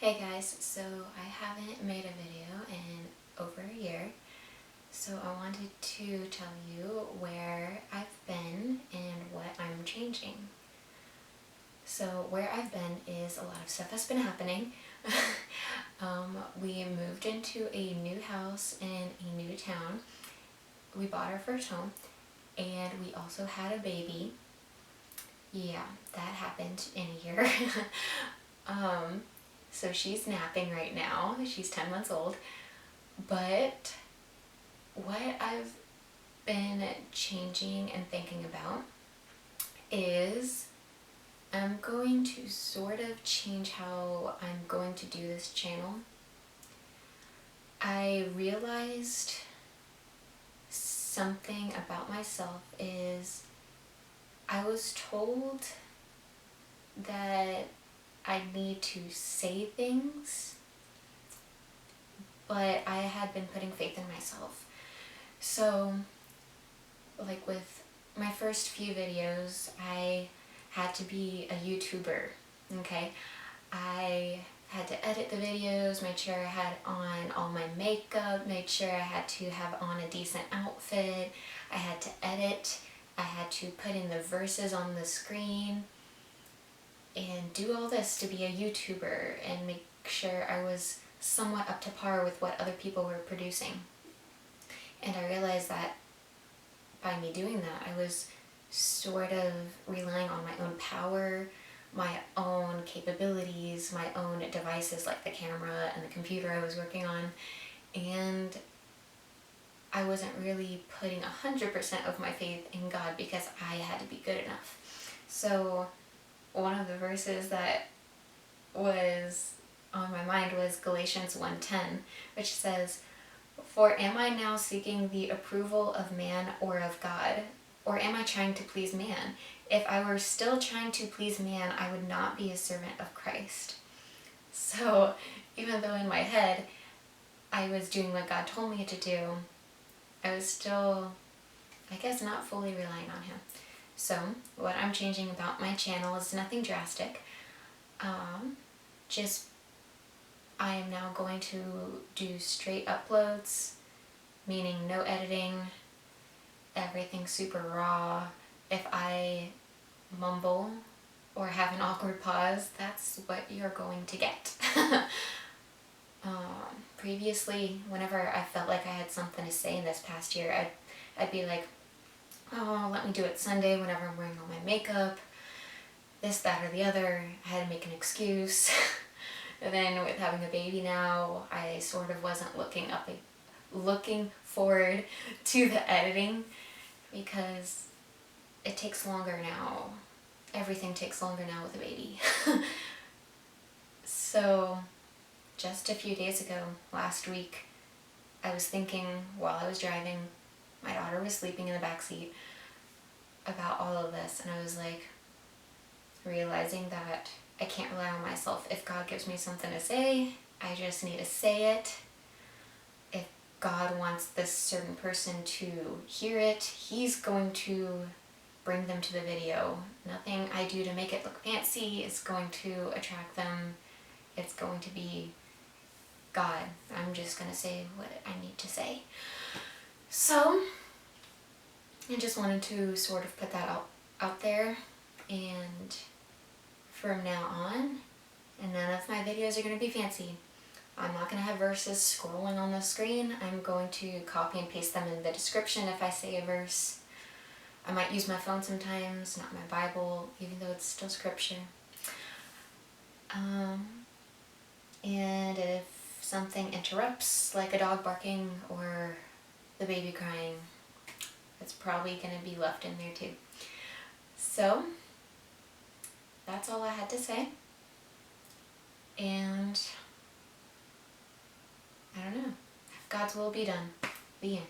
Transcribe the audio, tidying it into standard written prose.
Hey guys, so I haven't made a video in over a year, so I wanted to tell you where I've been and what I'm changing. So where I've been is a lot of stuff has been happening. We moved into a new house in a new town. We bought our first home and we also had a baby. Yeah, that happened in a year. So she's napping right now. She's 10 months old. But what I've been changing and thinking about is I'm going to sort of change how I'm going to do this channel. I realized something about myself is I was told that I need to say things, but I had been putting faith in myself. So, like with my first few videos, I had to be a YouTuber, okay? I had to edit the videos, made sure I had on all my makeup, made sure I had to have on a decent outfit, I had to edit, I had to put in the verses on the screen, and do all this to be a YouTuber and make sure I was somewhat up to par with what other people were producing. And I realized that by me doing that, I was sort of relying on my own power, my own capabilities, my own devices like the camera and the computer I was working on, and I wasn't really putting 100% of my faith in God because I had to be good enough. So one of the verses that was on my mind was Galatians 1:10, which says, "For am I now seeking the approval of man or of God? Or am I trying to please man? If I were still trying to please man, I would not be a servant of Christ." So even though in my head I was doing what God told me to do, I was still, I guess, not fully relying on Him. So what I'm changing about my channel is nothing drastic. Just I am now going to do straight uploads, meaning no editing, everything super raw. If I mumble or have an awkward pause, that's what you're going to get. Previously, whenever I felt like I had something to say in this past year, I'd be like, oh, let me do it Sunday whenever I'm wearing all my makeup, this, that, or the other. I had to make an excuse. And then with having a baby now, I sort of wasn't looking forward to the editing because it takes longer now. Everything takes longer now with a baby. So just a few days ago, last week, I was thinking while I was driving, my daughter was sleeping in the back seat, about all of this, and I was like realizing that I can't rely on myself. If God gives me something to say, I just need to say it. If God wants this certain person to hear it, He's going to bring them to the video. Nothing I do to make it look fancy is going to attract them. It's going to be God. I'm just going to say what I need to say. So I just wanted to sort of put that out there, and from now on, and none of my videos are going to be fancy. I'm not going to have verses scrolling on the screen. I'm going to copy and paste them in the description if I say a verse. I might use my phone sometimes, not my Bible, even though it's still scripture. And if something interrupts, like a dog barking or the baby crying, it's probably going to be left in there too. So that's all I had to say. And I don't know. God's will be done. The end.